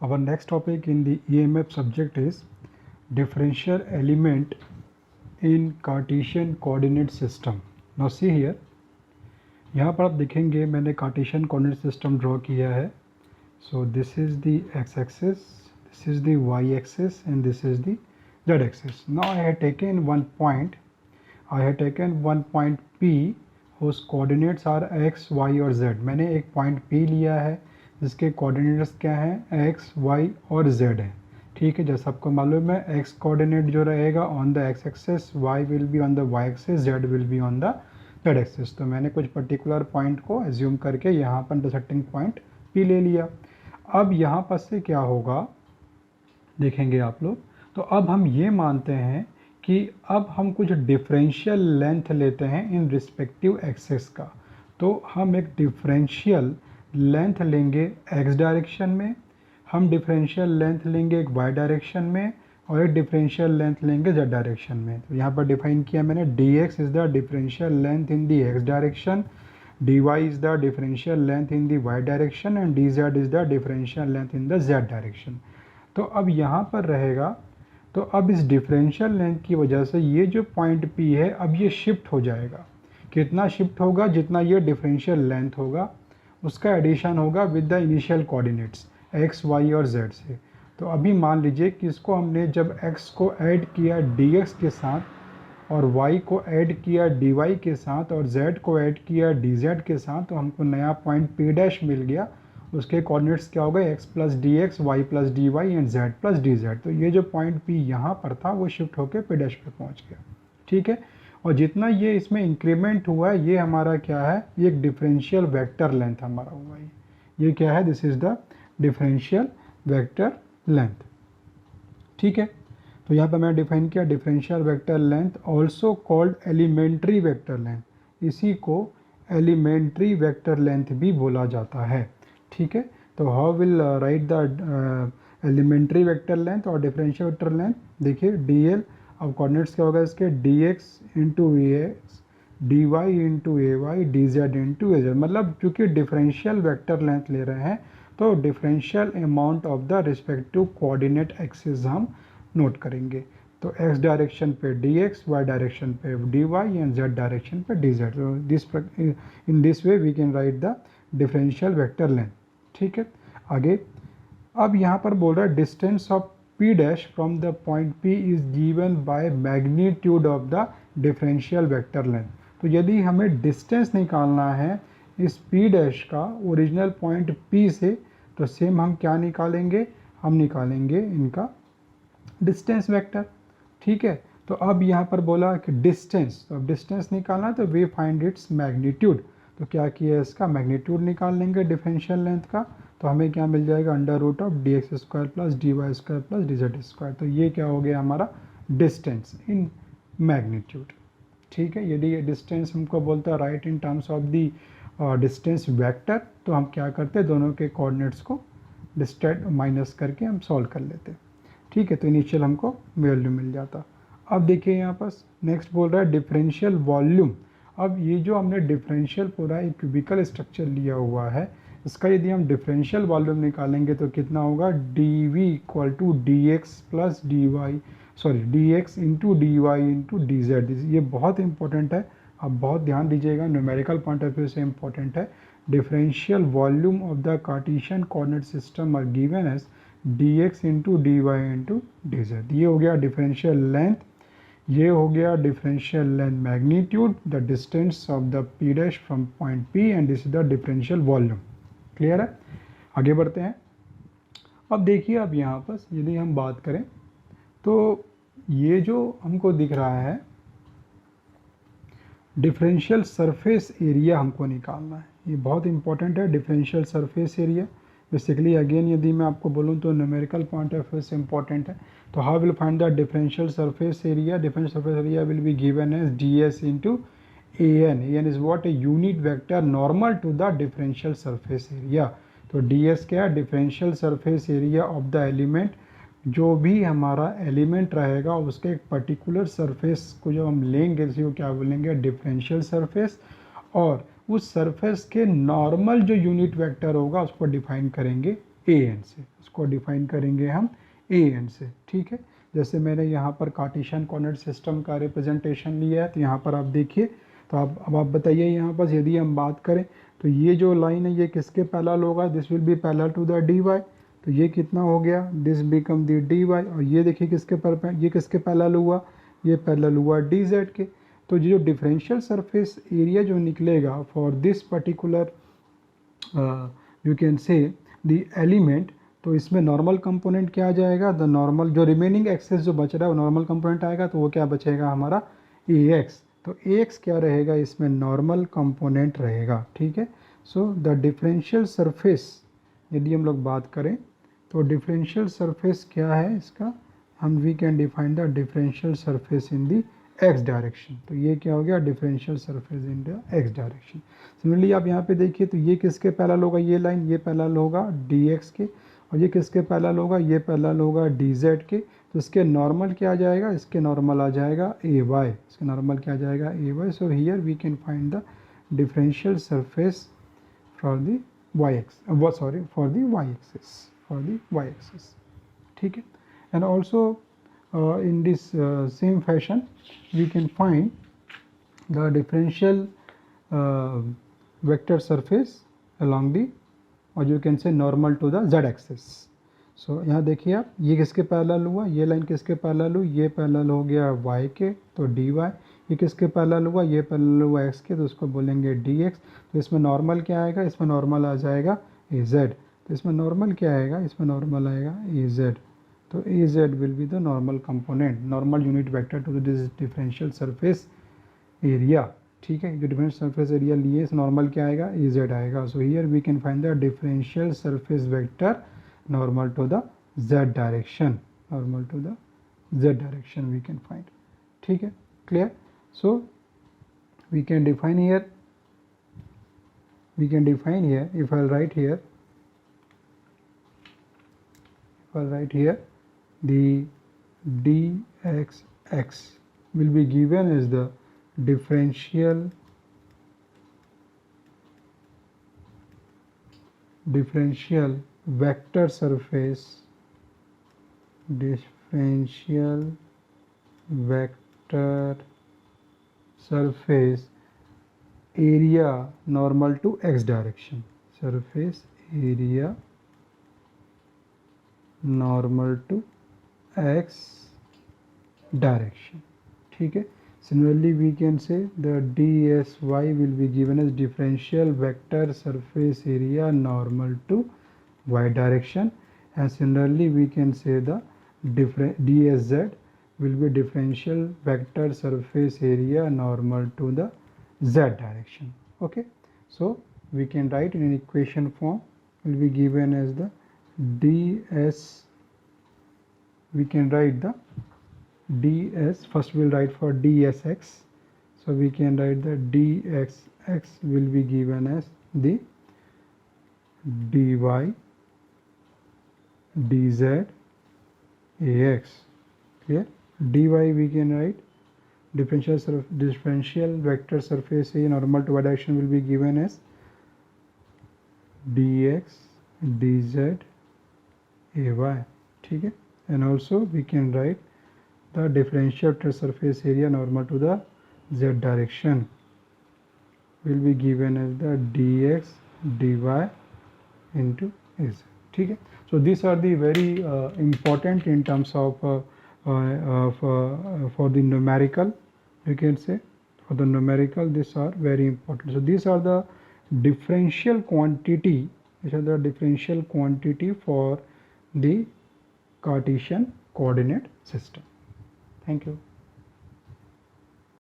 Our next topic in the EMF subject is differential element in Cartesian coordinate system. Now see here, यहाँ पर आप देखेंगे मैंने Cartesian coordinate system draw किया है. So this is the x-axis, this is the y-axis and this is the z-axis. Now I have taken one point P whose coordinates are x, y और z. मैंने एक point P लिया है जिसके coordinates क्या हैं x, y और z है. ठीक है, जैसा आपको मालूम है x कोऑर्डिनेट जो रहेगा on the x axis, y will be on the y axis, z will be on the z axis. तो मैंने कुछ पर्टिकुलर पॉइंट को एज्यूम करके यहाँ पर इंटरसेक्टिंग पॉइंट P ले लिया. अब यहाँ पर से क्या होगा देखेंगे आप लोग. तो अब हम ये मानते हैं कि अब हम कुछ डिफरेंशियल लेंथ लेते हैं इन रिस्पेक्टिव एक्सिस का. तो हम एक डिफरेंशियल लेंथ लेंगे x डायरेक्शन में, हम डिफरेंशियल लेंथ लेंगे एक y डायरेक्शन में और एक डिफरेंशियल लेंथ लेंगे z डायरेक्शन में. तो यहाँ पर डिफाइन किया मैंने dx is the differential length in the x direction, dy is the differential length in the y direction and dz is the differential length in the z direction. तो अब यहाँ पर रहेगा, तो अब इस डिफरेंशियल लेंथ की वजह से ये जो पॉइंट P है अब ये शिफ्ट हो जाएगा. कितना शिफ्ट होगा? जितना ये डिफरेंशियल लेंथ होगा उसका एडिशन होगा with the initial coordinates x, y और z से. तो अभी मान लीजिए कि इसको हमने जब x को ऐड किया dx के साथ और y को ऐड किया dy के साथ और z को ऐड किया dz के साथ, तो हमको नया पॉइंट P डैश मिल गया. उसके कोऑर्डिनेट्स क्या हो गए? x plus dx, y plus dy and z plus dz. तो ये जो पॉइंट P यहाँ पर था वो शिफ्ट होकर P डैश पे पहुँच गया. ठीक है, और जितना ये इसमें इंक्रीमेंट हुआ है ये हमारा क्या है? ये एक डिफरेंशियल वेक्टर लेंथ हमारा हुआ है. ये क्या है? This is the differential vector length. ठीक है, तो यहाँ पर मैंने डिफाइन किया differential vector length also called elementary vector length. इसी को एलिमेंट्री वेक्टर लेंथ भी बोला जाता है. ठीक है, तो how will write the elementary vector length और डिफरेंशियल वेक्टर लेंथ. देखिए dl, अब कोऑर्डिनेट्स क्या होगा इसके? dx into ax, dy into ay, dz into az. मतलब चूँकि डिफरेंशियल वेक्टर लेंथ ले रहे हैं तो differential amount of the respective coordinate axis हम नोट करेंगे. तो x डायरेक्शन पे dx, y डायरेक्शन पे dy एंड z डायरेक्शन पे dz. तो this in this way we can write the differential vector length. ठीक है, आगे अब यहाँ पर बोल रहा है distance of P dash from the point P is given by magnitude of the differential vector length. तो यदि हमें डिस्टेंस निकालना है इस P डैश का ओरिजिनल पॉइंट P से, तो सेम हम क्या निकालेंगे? हम निकालेंगे इनका डिस्टेंस वेक्टर. ठीक है, तो अब यहाँ पर बोला कि डिस्टेंस, तो अब डिस्टेंस निकालना तो वी फाइंड इट्स मैग्नीट्यूड. तो क्या किया? इसका मैग्नीट्यूड निकाल लेंगे डिफरेंशियल लेंथ का. तो हमें क्या मिल जाएगा? Under root of dx square plus dy square plus dz square. तो ये क्या हो गया हमारा? Distance in magnitude. ठीक है, यदि ये डिस्टेंस हमको बोलता है write in terms of the distance vector, तो हम क्या करते? दोनों के कोऑर्डिनेट्स को डिस्टेंस माइनस करके हम सॉल्व कर लेते. ठीक है, तो इनिशियल हमको वैल्यू मिल जाता. अब देखिए यहाँ पर नेक्स्ट बोल रहा है डिफरेंशियल वॉल्यूम. अब ये जो हमने डिफरेंशियल पूरा एक क्यूबिकल स्ट्रक्चर लिया हुआ है, इसका यदि हम डिफरेंशियल वॉल्यूम निकालेंगे तो कितना होगा? dv equal to dx plus dx into dy into dz. ये बहुत इंपॉर्टेंट है, आप बहुत ध्यान दीजिएगा, न्यूमेरिकल पॉइंट ऑफ व्यू से इंपॉर्टेंट है. Differential volume of the Cartesian coordinate system are given as dx into dy into dz. ये हो गया डिफरेंशियल लेंथ, ये हो गया differential length magnitude, the distance of the P dash from point P and this is the differential volume. Clear है? आगे बढ़ते हैं. अब देखिए, अब यहाँ पर यदि हम बात करें तो ये जो हमको दिख रहा है डिफरेंशियल सरफेस एरिया हमको निकालना है. ये बहुत इंपॉर्टेंट है differential surface area. Basically again यदि मैं आपको बोलूँ तो न्यूमेरिकल पॉइंट ऑफ व्यू से इंपॉर्टेंट है. तो how will find the differential surface area? Differential surface area will be given as ds into an. an is what? a unit vector normal to the differential surface area. तो ds क्या है? Differential surface area of the element. जो भी हमारा element रहेगा उसके एक particular surface को जब हम लेंगे इसी को क्या बोलेंगे? Differential surface. और उस सरफेस के नॉर्मल जो यूनिट वेक्टर होगा उसको डिफाइन करेंगे ए एन से, उसको डिफाइन करेंगे हम ए एन से, ठीक है। जैसे मैंने यहाँ पर कार्टेशियन कोऑर्डिनेट सिस्टम का रिप्रेजेंटेशन लिया है, तो यहाँ पर आप देखिए, तो अब आप बताइए यहाँ पर यदि हम बात करें तो ये जो लाइन है ये किसके पैरेलल होगा, this will be parallel to the D Y, तो ये कितना हो गया, this become the D Y, और ये देखिए ये किसके पैरेलल हुआ, ये पैरेलल हुआ डी जेड के। तो ये जो डिफरेंशियल सरफेस एरिया जो निकलेगा for this particular you can say the element, तो इसमें नॉर्मल कंपोनेंट क्या आ जाएगा, द नॉर्मल जो रिमेनिंग एक्सेस जो बच रहा है वो नॉर्मल कंपोनेंट आएगा, तो वो क्या बचेगा हमारा ए एक्स, तो ए एक्स क्या रहेगा, इसमें नॉर्मल कंपोनेंट रहेगा, ठीक है। सो द डिफरेंशियल सरफेस यदि हम लोग बात करें तो डिफरेंशियल सरफेस क्या है इसका, हम we can define the differential surface in the X direction, तो ये क्या हो गया differential surface in the X direction. Similarly आप यहाँ पे देखिए तो ये किसके पैरेलल होगा, ये लाइन ये पैरेलल होगा डी एक्स के, और ये किसके पैरेलल होगा, ये पैरेलल होगा डी जेड के, तो इसके नॉर्मल क्या आ जाएगा, इसके नॉर्मल आ जाएगा ए वाई, इसके नॉर्मल क्या आ जाएगा A Y. So here we can find the differential surface for the Y X, sorry for the Y axis, for the Y axis, ठीक है। And also in this same fashion we can find the differential vector surface along the, or you can say normal to the z axis। so यहाँ देखिए आप, ये किसके parallel हुआ, ये line किसके पैरेलल हुई, ये पैरेलल हो गया y के, तो dy, ये किसके पैरेलल हुआ, ये पैरेलल हुआ x के, तो उसको बोलेंगे dx। तो इसमें नॉर्मल क्या आएगा, इसमें नॉर्मल आ जाएगा az, तो इसमें नॉर्मल क्या आएगा, इसमें नॉर्मल आएगा az, तो Az will be the normal component, normal unit vector to this differential surface area, ठीक है। जो differential surface area लिए इस नॉर्मल क्या आएगा, Az आएगा। so here we can find the differential surface vector normal to the z direction, normal to the z direction we can find, ठीक है, clear। so we can define here if I'll write here the dxx will be given as the differential vector surface, differential vector surface area normal to x direction, surface area normal to x direction, ठीक है। Similarly we can say the dsy will be given as differential vector surface area normal to y direction, and similarly we can say the dsz will be differential vector surface area normal to the z direction, okay। so we can write in an equation form, will be given as the ds, we can write the ds, first we'll write for dsx, so we can write the dxx will be given as the dy dz ax, clear। dy we can write differential vector surface A normal to y direction will be given as dx dz ay, ठीक है। and also we can write the differential vector surface area normal to the z direction will be given as the dx dy into z, ठीक है। so these are the very important in terms of for the numerical, you can say for the numerical these are very important। so these are the differential quantity, for the Cartesian coordinate system. Thank you.